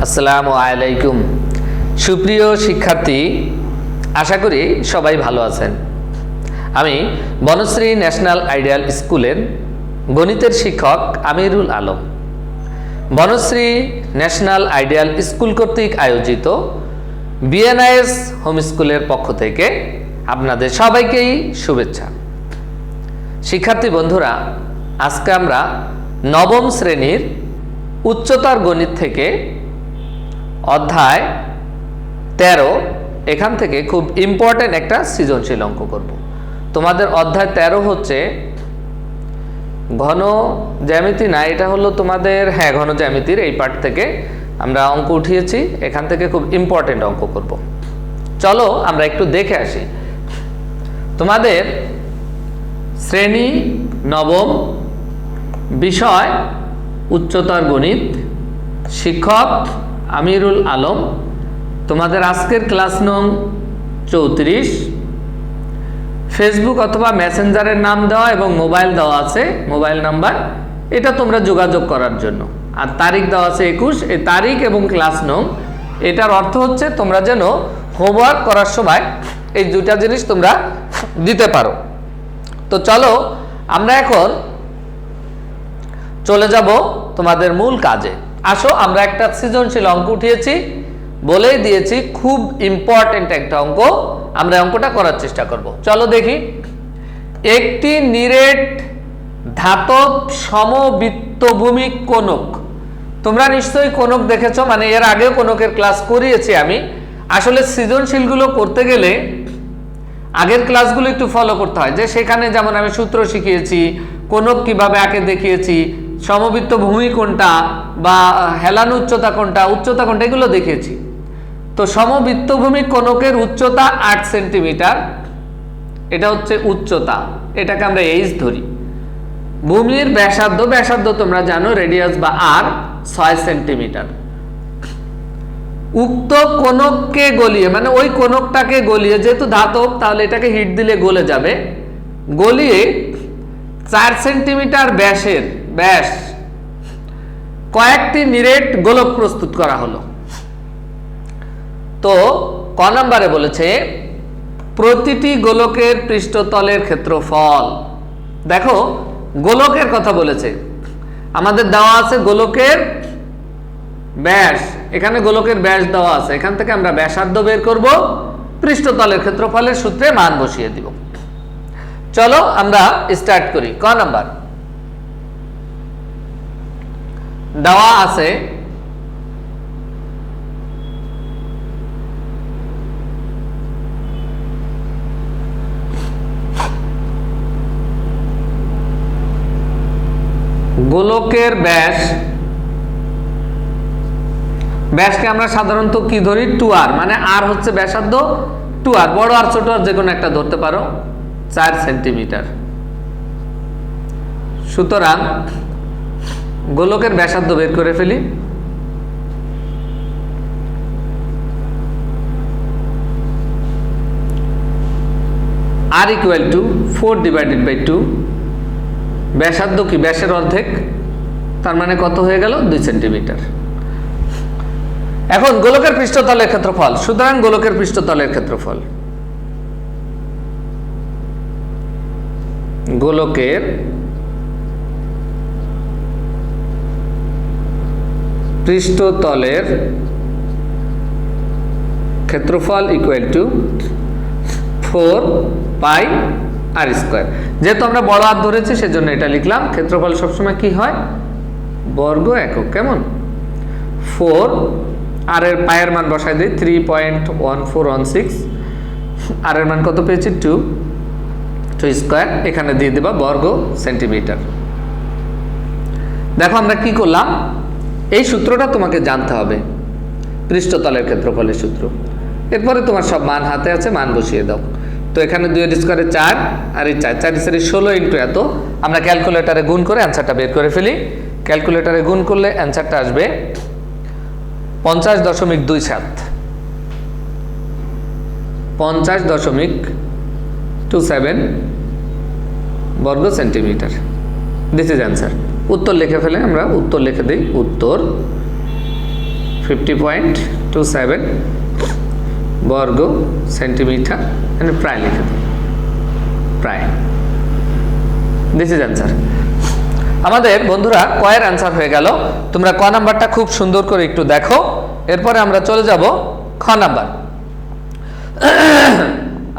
আসসালামু আলাইকুম। সুপ্রিয় শিক্ষার্থী, আশা করি সবাই ভালো আছেন। আমি বনশ্রী ন্যাশনাল আইডিয়াল স্কুলের গণিতের শিক্ষক Amirul Alam. Banasree national ideal school কর্তৃক আয়োজিত বিএনআইএস হোম স্কুলের পক্ষ থেকে আপনাদের সবাইকেই শুভেচ্ছা। শিক্ষার্থী বন্ধুরা, আজকে আমরা নবম শ্রেণীর উচ্চতর গণিত থেকে অধ্যায় 13 এখান থেকে খুব ইম্পর্টেন্ট একটা সৃজনশীল অঙ্ক করব। তোমাদের অধ্যায় 13 হচ্ছে ঘন জ্যামিতি, না এটা হলো তোমাদের ঘন জ্যামিতির এই পার্ট থেকে আমরা অঙ্ক উঠিয়েছি। এখান থেকে খুব ইম্পর্টেন্ট অঙ্ক করব। চলো আমরা একটু দেখে আসি। তোমাদের শ্রেণী নবম, বিষয় উচ্চতর গণিত, শিক্ষক আমিরুল আলম। তোমাদের আজকের ক্লাস নং 34। ফেসবুক অথবা মেসেঞ্জারের নাম দেওয়া এবং মোবাইল দেওয়া আছে, মোবাইল নাম্বার, এটা তোমরা যোগাযোগ করার জন্য। আর তারিখ দেওয়া আছে 21। এই তারিখ এবং ক্লাস নং, এটার অর্থ হচ্ছে তোমরা যেন হোমওয়ার্ক করার সময় এই দুটা জিনিস তোমরা দিতে পারো। তো চলো আমরা এখন চলে যাব তোমাদের মূল কাজে। আসো, আমরা একটা সৃজনশীল অঙ্ক উঠিয়েছি, বলেই দিয়েছি খুব ইম্পর্টেন্ট একটা অঙ্ক। আমরা অঙ্কটা করার চেষ্টা করব। চলো দেখি। একটি নিরেট ধাতব সমবৃত্তভূমি কোণক। তোমরা নিশ্চয়ই কোণক দেখেছো, মানে এর আগেও কোণকের ক্লাস করিয়েছি আমি। আসলে সৃজনশীলগুলো করতে গেলে আগের ক্লাসগুলো একটু ফলো করতে হয়, যে সেখানে যেমন আমি সূত্র শিখিয়েছি, কোণক কিভাবে আঁকে দেখিয়েছি, সমবৃত্ত ভূমি কোনটা বা হেলানো উচ্চতা কোনটা, উচ্চতা কোনটা, এগুলো দেখিয়েছি। তো সমবৃত্তভূমি কোণকের উচ্চতা 8 সেন্টিমিটার, এটা হচ্ছে উচ্চতা, এটাকে আমরা এইচ ধরি। ভূমির ব্যাসার্ধ, ব্যাসার্ধ তোমরা জানো রেডিয়াস বা আর 6 সেন্টিমিটার। উক্ত কোণককে গলিয়ে, মানে ওই কোণকটাকে গলিয়ে, যেহেতু ধাতব তাহলে এটাকে হিট দিলে গলে যাবে, গলিয়ে 4 সেন্টিমিটার ব্যাসের ব্যাস কয়েকটি নিরেট গোলক প্রস্তুত করা হলো। তো ক নম্বরে বলেছে প্রতিটি গোলকের পৃষ্ঠতলের ক্ষেত্রফল। দেখো, গোলকের কথা বলেছে, আমাদের দেওয়া আছে গোলকের ব্যাস, এখানে গোলকের ব্যাস দেওয়া আছে, এখান থেকে আমরা ব্যাসার্ধ বের করব, পৃষ্ঠতলের ক্ষেত্রফলের সূত্রে মান বসিয়ে দিব। চলো আমরা স্টার্ট করি। ক নাম্বার দেওয়া আছে গোলকের ব্যাস, ব্যাসকে আমরা সাধারণত কি ধরি, 2r, মানে আর হচ্ছে ব্যাসার্ধ, 2r, বড় আর ছোট আর যে কোনো একটা ধরতে পারো, 4 সেন্টিমিটার। সুতরাং গোলকের ব্যাসার্ধ বের করে ফেলি। r equal to 4/2। ব্যাসার্ধ কি, ব্যাসের অর্ধেক, তার মানে কত হয়ে গেল, 2 সেন্টিমিটার। এখন গোলকের পৃষ্ঠতলের ক্ষেত্রফল, সুতরাং গোলকের পৃষ্ঠতলের ক্ষেত্রফল, গোলকের পৃষ্ঠতলের ক্ষেত্রফল ইকুয়াল টু 4πr²। যেহেতু আমরা বড় হাত ধরেছি সেজন্য এটা লিখলাম। ক্ষেত্রফল সবসময় কি হয়, বর্গ একক। কেমন, 4, আর এর পায়ের মান বসাই দিই 3.1416, আর এর মান কত পেয়েছি, 2 স্কয়ার, এখানে দিয়ে দেবা বর্গ সেন্টিমিটার। দেখো আমরা কি করলাম, এই সূত্রটা তোমাকে জানতে হবে, পৃষ্ঠতলের ক্ষেত্রফলের সূত্র। এরপরে তোমার সব মান হাতে আছে, মান বসিয়ে দাও। তো এখানে 2 স্কয়ারে 4, আর এই 4 16 ইন্টু এত, আমরা ক্যালকুলেটারে গুণ করে অ্যান্সারটা বের করে ফেলি। ক্যালকুলেটারে গুণ করলে অ্যান্সারটা আসবে 50.27, 50.27 বর্গ সেন্টিমিটার। This is answer. উত্তর লিখে ফেলে, আমরা উত্তর লিখে দিই। উত্তর 50.27 বর্গ সেন্টিমিটার, প্রায় লিখে দেব, প্রায়। This is answer. আমাদের বন্ধুরা কয়ের অ্যান্সার হয়ে গেল। তোমরা ক নাম্বারটা খুব সুন্দর করে একটু দেখো, এরপরে আমরা চলে যাব খ নাম্বার।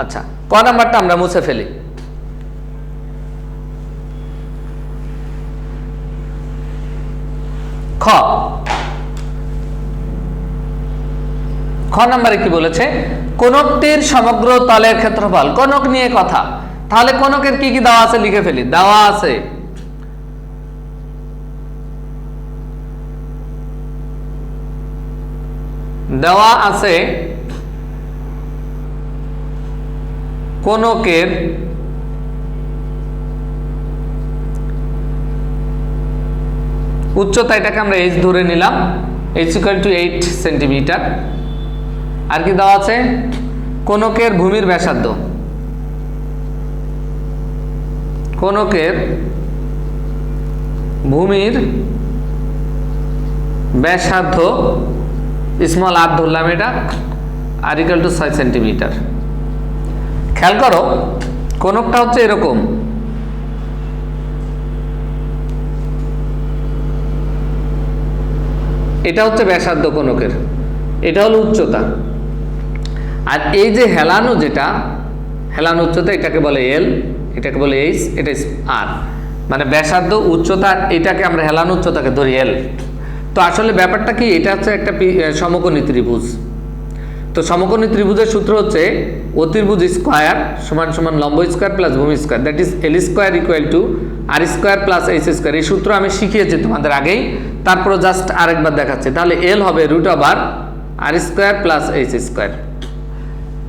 আচ্ছা, ক নাম্বারটা আমরা মুছে ফেলি। খ নাম্বারে কি বলেছে? কোনকটির সমগ্র তলের ক্ষেত্রফল। কোনক নিয়ে কথা, তাহলে কোনকের কি কি দেওয়া আছে লিখে ফেলি। দেওয়া আছে কোনকের উচ্চতা, এটাকে আমরা h ধরে নিলাম, h = 8 সেন্টিমিটার। আর কি দেওয়া আছে? কোনকের ভূমির ব্যাসার্ধ, কোনকের ভূমির ব্যাসার্ধ স্মল r ধরলাম, এটা r = 6 সেন্টিমিটার। খেয়াল করো, কোনকটা হচ্ছে এরকম, এটা হচ্ছে ব্যাসার্ধ কোনকের, এটা হলো উচ্চতা। আর এই যে হেলানো, যেটা হেলানো উচ্চতা, এটাকে বলে এল, এটাকে বলে এইচ, এটা আর, মানে ব্যাসার্ধ উচ্চতা, এটাকে আমরা হেলানো উচ্চতাকে ধরি এল। তো আসলে ব্যাপারটা কি, এটা হচ্ছে একটা সমকোণী ত্রিভুজ। তো সমকোণী ত্রিভুজের সূত্র হচ্ছে অতির্ভুজ স্কয়ার সমান সমান লম্ব স্কয়ার প্লাস ভূমি square, that is L square equal to R square plus H square. এই সূত্র আমি শিখিয়েছি তোমাদের আগেই, তারপর জাস্ট আরেকবার দেখাচ্ছি। তাহলে এল হবে √আর স্কয়ার প্লাস এইচ স্কয়ার।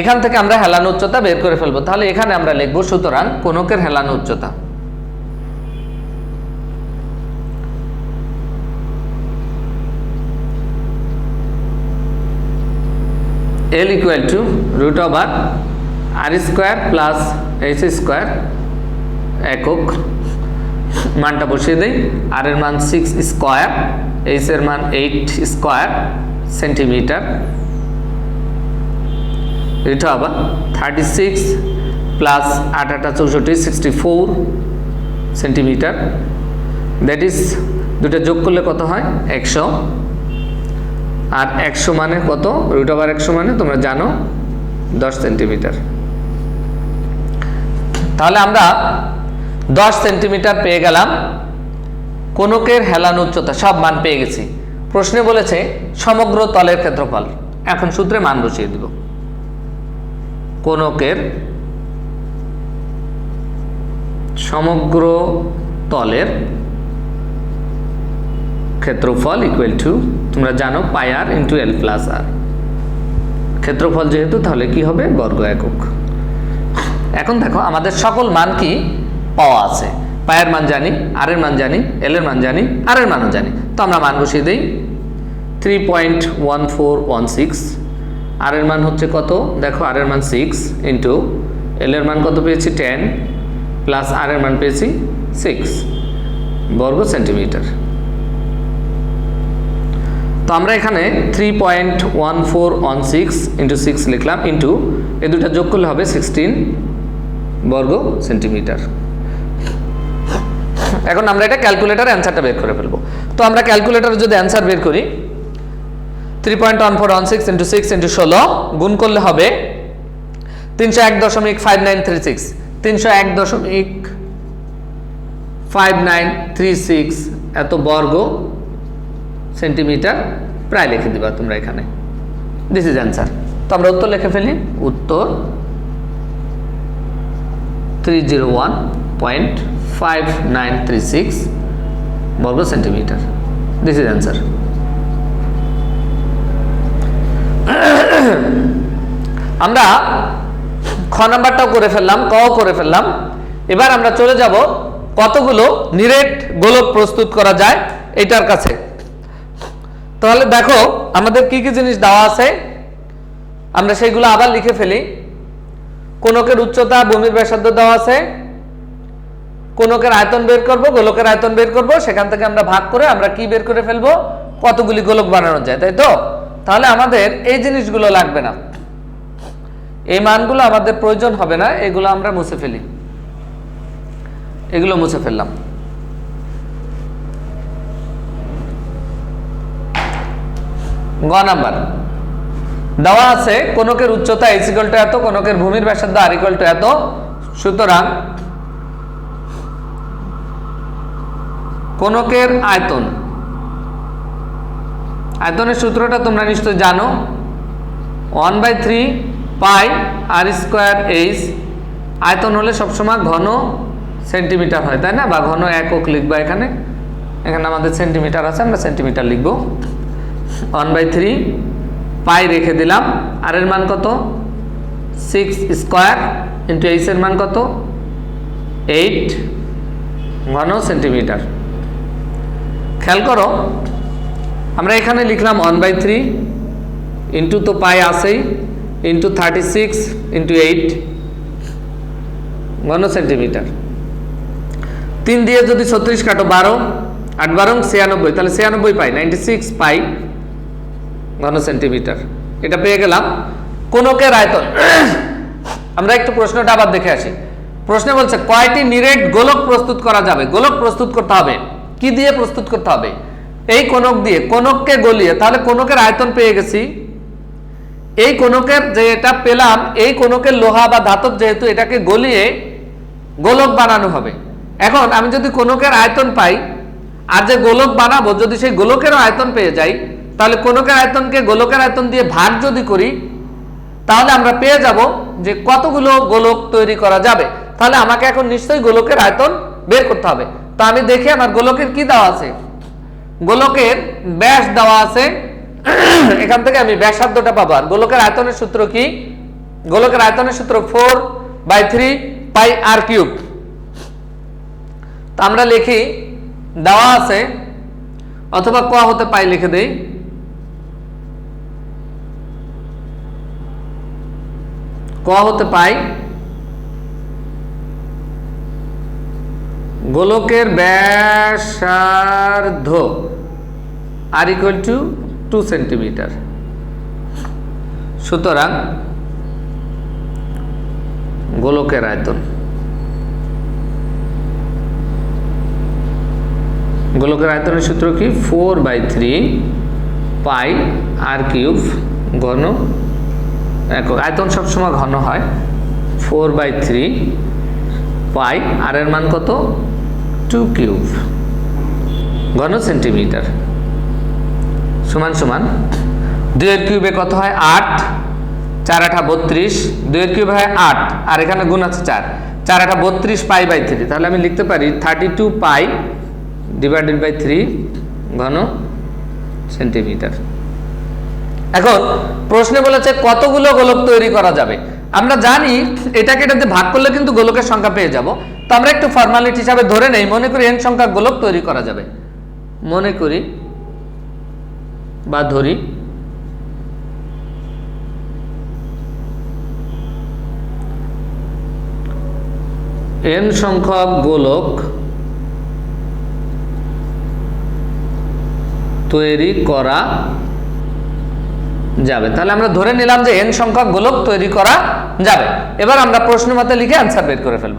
এখান থেকে আমরা হেলানো উচ্চতা বের করে ফেলবো। তাহলে এখানে আমরা লিখবো, সুতরাং কোনকের হেলানো উচ্চতা L equal to √r square plus H square, একক মানটা বসিয়ে দেই। আর এর মান 6 স্কয়ার, এইচ এর মান 8 square centimetre, √36 plus 8 8 64 64 centimetre, that is দুটো যোগ করলে কত হয়? 100। আর 100 মানে কত? √100 মানে তোমরা জানো 10 সেন্টিমিটার। তাহলে আমরা 10 সেন্টিমিটার পেয়ে গেলাম। কোনকের হেলানো উচ্চতা সব মান পেয়ে গেছি। প্রশ্নে বলেছে সমগ্র তলের ক্ষেত্রফল, এখন সূত্রে মান বসিয়ে দিব। কোনকের সমগ্র তলের ক্ষেত্রফল ইকুয়াল টু, তোমরা জানো পাই আর ইন্টু এল প্লাস আর। ক্ষেত্রফল যেহেতু, তাহলে কি হবে? বর্গ একক। এখন দেখো আমাদের সকল মান কি পাওয়া আছে। পায়ের মান জানি, আর এর মান জানি, এল এর মান জানি, আর এর মানও জানি। তো আমরা মান বসিয়ে দিই 3.1416। আর এর মান হচ্ছে কত? দেখো আর এর মান 6 ইন্টু এল এর মান কত পেয়েছি? 10 প্লাস আর এর মান পেয়েছি 6 বর্গ সেন্টিমিটার। তো আমরা এখানে 3.1416 ইন্টু 6 লিখলাম, ইন্টু এই দুটা যোগ করলে হবে 16 বর্গ সেন্টিমিটার। এখন আমরা এটা ক্যালকুলেটর অ্যান্সারটা বের করে ফেলবো। তো আমরা ক্যালকুলেটরে যদি অ্যান্সার বের করি, 3.1416 ইন্টু 6 ইন্টু 16 গুণ করলে হবে 301.5936, 301.5936 এত বর্গ সেন্টিমিটার প্রায় লিখে দিবা তোমরা এখানে। This is answer. তো আমরা উত্তর লিখে ফেলি। উত্তর 301.5936 বর্গ সেন্টিমিটার। This is answer. আমরা খ নাম্বারটাও করে ফেললাম, ক করে ফেললাম। এবার আমরা চলে যাব কতগুলো নিরেট গোলক প্রস্তুত করা যায় এটার কাছে। তাহলে দেখো আমাদের কি কি জিনিস দেওয়া আছে, আমরা সেইগুলো আবার লিখে ফেলি। কোনকের উচ্চতা, ভূমির ব্যাসার্ধ দেওয়া আছে, কোনকের আয়তন বের করব, গোলকের আয়তন বের করব, সেখান থেকে আমরা ভাগ করে আমরা কি বের করে ফেলবো? কতগুলি গোলক বানানো যায়, তাই তো? তাহলে আমাদের এই জিনিসগুলো লাগবে না, এই মানগুলো আমাদের প্রয়োজন হবে না, এগুলো আমরা মুছে ফেলি, এগুলো মুছে ফেললাম। গ নাম্বার দেওয়া আছে কোনকের উচ্চতা h = এত, কোনকের ভূমির ব্যাসার্ধ r = এত, সুতরাং কোনকের আয়তন, আয়তনের সূত্রটা তোমরা নিশ্চয় জানো, 1/3 পাই r²h। আয়তন হলে সবসময় ঘন সেন্টিমিটার হয়, তাই না? বা ঘন একক লিখবা, এখানে এখানে আমাদের সেন্টিমিটার আছে, আমরা সেন্টিমিটার লিখব। 1/3 পাই রেখে দিলাম, আর এর মান কত 6² ইন্টু h এর মান কত 8 ঘন সেন্টিমিটার। খেয়াল করো, আমরা এখানে লিখলাম 1/3 ইন্টু তো পাই আসেই, ইন্টু 36 ইন্টু 8 ঘন সেন্টিমিটার। 3 দিয়ে যদি 36 কাটো 12, 8 12 96, তাহলে 96 পাই, 96 পাই ঘন সেন্টিমিটার। এটা পেয়ে গেলাম কোনকের আয়তন। আমরা একটু প্রশ্নটা আবার দেখে আসি। প্রশ্নে বলছে কয়টি নিরেট গোলক প্রস্তুত করা যাবে? গোলক প্রস্তুত করতে হবে, কি দিয়ে প্রস্তুত করতে হবে? এই কোনক দিয়ে, কোনককে গলিয়ে, তাহলে কোনকের আয়তন পেয়ে গেছি। এই কোনকের যে এটা পেলাম, এই কোনকের লোহা বা ধাতব যেহেতু, এটাকে গলিয়ে গোলক বানানো হবে। এখন আমি যদি কোনকের আয়তন পাই, আর যে গোলক বানাবো যদি সেই গোলকেরও আয়তন পেয়ে যাই, তাহলে কোনকের আয়তনকে গোলকের আয়তন দিয়ে ভাগ যদি করি, তাহলে আমরা পেয়ে যাব যে কতগুলো গোলক তৈরি করা যাবে। তাহলে আমাকে এখন নিশ্চয়ই গোলকের আয়তন বের করতে হবে। তো আমি দেখি আমার গোলকের কি দেওয়া আছে, গোলকের ব্যাস দেওয়া আছে, এখান থেকে আমি ব্যাসার্ধটা পাবো। আর গোলকের আয়তনের সূত্র কি? গোলকের আয়তনের সূত্র 4/3 পাই r³। তো আমরা লিখি, দেওয়া আছে, অথবা ক হতে পাই লিখে দেই, ক হতে পাই গোলকের ব্যাসার্ধ r = 2 সেন্টিমিটার। সুতরাং গোলকের আয়তন, গোলকের আয়তনের সূত্র কি? 4/3 পাই r³ ঘন একক। আয়তন সবসময় ঘন হয়। 4/3 পাই, আর এর মান কত 2³ ঘন সেন্টিমিটার, সমান সমান 2 এর কিউবে কত হয় 8, 4 8 32, 2 এর কিউবে হয় 8, আর এখানে গুণ আছে 4, 4 8 32 পাই/3। তাহলে আমি লিখতে পারি 32 পাই ডিভাইডেড বাই 3 ঘন সেন্টিমিটার। এখন প্রশ্নে বলেছে কতগুলো গোলক তৈরি করা যাবে। আমরা জানি এটাকে এটাতে ভাগ করলে কিন্তু গোলকের সংখ্যা পেয়ে যাব। তো আমরা একটু ফর্মালিটি হিসাবে ধরে নেই, মনে করি n সংখ্যক গোলক তৈরি করা যাবে। মনে করি বা ধরি n সংখ্যক গোলক তৈরি করা যাবে। তাহলে আমরা ধরে নিলাম যে n সংখ্যক গোলক তৈরি করা যাবে। এবার আমরা প্রশ্ন মতে লিখে অ্যান্সার বের করে ফেলব।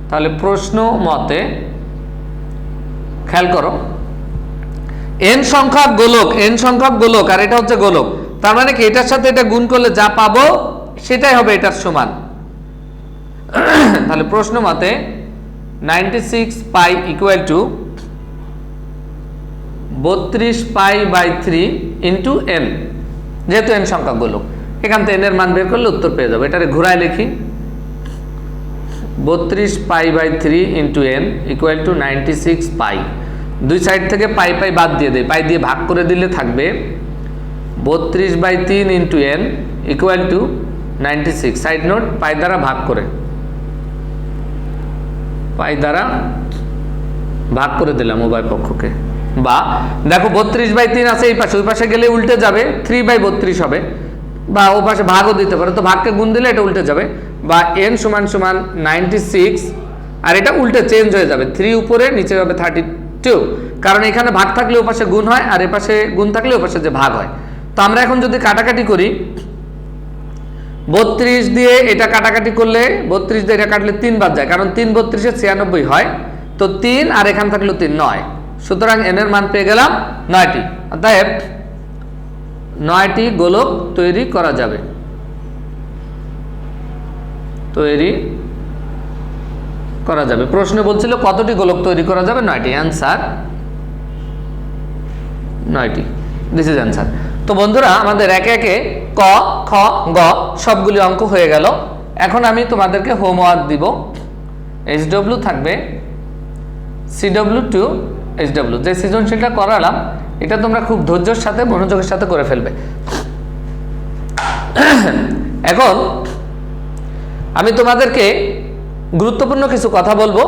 তাহলে প্রশ্ন মতে খেয়াল করো, n সংখ্যক গোলক, আর এটা হচ্ছে গোলক, তার মানে কি এটার সাথে এটা গুণ করলে যা পাবো সেটাই হবে এটার সমান। তাহলে প্রশ্ন মতে 96 পাই ইকুয়াল টু 32 পাই/3 ইন্টু n, যেহেতু n সংখ্যক গোলক, এখান থেকে n এর মান বের করলে উত্তর পেয়ে যাবো। এটারে ঘুরায় লিখি, 32 পাই/3 ইন্টু n ইকুয়াল টু 96 পাই। দুই সাইড থেকে পাই পাই বাদ দিয়ে দেয়, পাই দিয়ে ভাগ করে দিলে থাকবে 32/3 into n equal to 96। Side note, pi দ্বারা ভাগ করে, পাই দ্বারা ভাগ করে দিলাম উভয় পক্ষকে। বা দেখো 32/3 আছে এই পাশে, ওই পাশে গেলে উল্টে যাবে, 3/32 হবে, বা ও পাশে ভাগও দিতে পারে, তো ভাগকে গুণ দিলে এটা উল্টে যাবে। বা n সমান সমান 96, আর এটা উল্টে চেঞ্জ হয়ে যাবে, 3 উপরে নিচে হবে 2, কারণ এখানে ভাগ থাকলে ওপাশে গুণ হয় আর এপাশে গুণ থাকলে ওপাশে যে ভাগ হয়। তো আমরা এখন যদি কাটাকাটি করি, 32 দিয়ে এটা কাটাকাটি করলে 32 দিয়ে এটা কাটলে 3 বাদ যায়, কারণ 3 32 96 হয়। তো 3 আর এখান থাকলো 3, 9। সুতরাং n এর মান পেয়ে গেলাম 9টি। অতএব 9টি গোলক তৈরি করা যাবে। প্রশ্নে বলছিল কতটি গোলক তৈরি করা যাবে? 9টি। অ্যান্সার 9টি। This is answer. তো বন্ধুরা, আমাদের একে একে ক, খ, গ সবগুলি অঙ্ক হয়ে গেল। এখন আমি তোমাদেরকে হোমওয়ার্ক দিব। HW থাকবে, CW2, HW। যে সৃজনশীলটা করালাম এটা তোমরা খুব ধৈর্যের সাথে মনোযোগের সাথে করে ফেলবে। এখন আমি তোমাদেরকে গুরুত্বপূর্ণ কিছু কথা বলবো,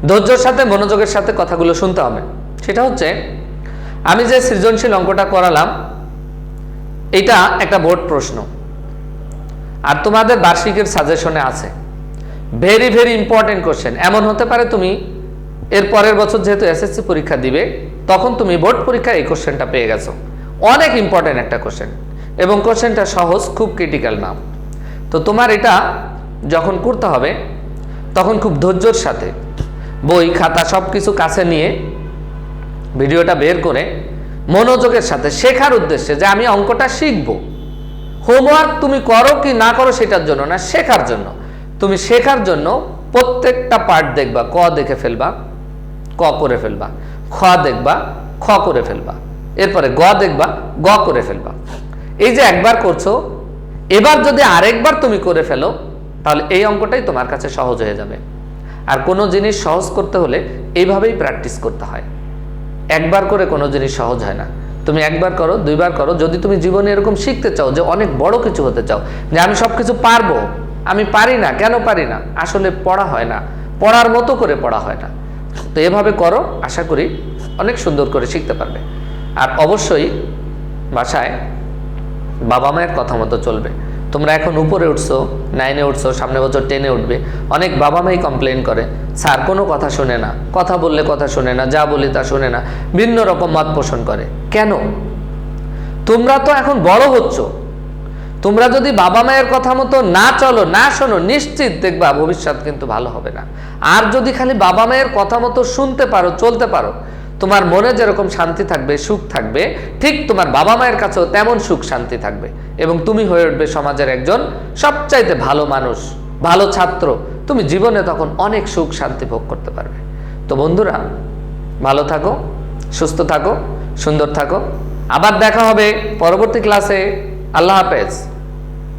ধৈর্যের সাথে মনোযোগের সাথে কথাগুলো শুনতে হবে। সেটা হচ্ছে, আমি যে সৃজনশীল অঙ্কটা করালাম এটা একটা বোর্ড প্রশ্ন, আর তোমাদের বার্ষিকের সাজেশনে আছে। Very very important question. এমন হতে পারে তুমি এর পরের বছর যেহেতু এসএসসি পরীক্ষা দিবে, তখন তুমি বোর্ড পরীক্ষায় এই কোশ্চেনটা পেয়ে গেছো। অনেক ইম্পর্টেন্ট একটা কোশ্চেন, এবং কোশ্চেনটা সহজ, খুব ক্রিটিক্যাল না। তো তোমার এটা যখন করতে হবে তখন খুব ধৈর্যের সাথে বই খাতা সব কিছু কাছে নিয়ে ভিডিওটা বের করে মনোযোগের সাথে শেখার উদ্দেশ্যে, যে আমি অঙ্কটা শিখবো। হোমওয়ার্ক তুমি করো কি না করো সেটার জন্য না, শেখার জন্য। তুমি শেখার জন্য প্রত্যেকটা পার্ট দেখবা, ক দেখে ফেলবা, ক করে ফেলবা, খ দেখবা, খ করে ফেলবা, এরপরে গ দেখবা, গ করে ফেলবা। এই যে একবার করছো, এবার যদি আরেকবার তুমি করে ফেলো তাহলে এই অঙ্কটাই তোমার কাছে সহজ হয়ে যাবে। আর কোনো জিনিস সহজ করতে হলে এইভাবেই প্র্যাকটিস করতে হয়। একবার করে কোনো জিনিস সহজ হয় না। তুমি একবার করো, দুইবার করো। যদি তুমি জীবনে এরকম শিখতে চাও যে অনেক বড় কিছু হতে চাও, যে আমি সব কিছু পারবো, আমি পারি না, কেন পারি না? আসলে পড়া হয় না, পড়ার মতো করে পড়া হয় না। তো এভাবে করো, আশা করি অনেক সুন্দর করে শিখতে পারবে। আর অবশ্যই বাসায় বাবা মায়ের কথা মতো চলবে। তোমরা এখন উপরে উঠছো, 9-এ উঠছো, সামনে বছর 10-এ উঠবে। অনেক বাবা মাই কমপ্লেন করে, স্যার কোনো কথা শোনে না, কথা বললে কথা শোনে না, যা বলি তা শোনে না, ভিন্ন রকম মত পোষণ করে। কেন? তোমরা তো এখন বড় হচ্ছ। তোমরা যদি বাবা মায়ের কথা মতো না চলো, না শোনো, নিশ্চিত দেখবা ভবিষ্যৎ কিন্তু ভালো হবে না। আর যদি খালি বাবা মায়ের কথা মতো শুনতে পারো, চলতে পারো, তোমার মনে যেরকম শান্তি থাকবে, সুখ থাকবে, ঠিক তোমার বাবা মায়ের কাছেও তেমন সুখ শান্তি থাকবে, এবং তুমি হয়ে উঠবে সমাজের একজন সবচাইতে ভালো মানুষ, ভালো ছাত্র। তুমি জীবনে তখন অনেক সুখ শান্তি ভোগ করতে পারবে। তো বন্ধুরা, ভালো থাকো, সুস্থ থাকো, সুন্দর থাকো। আবার দেখা হবে পরবর্তী ক্লাসে। আল্লাহ হাফেজ।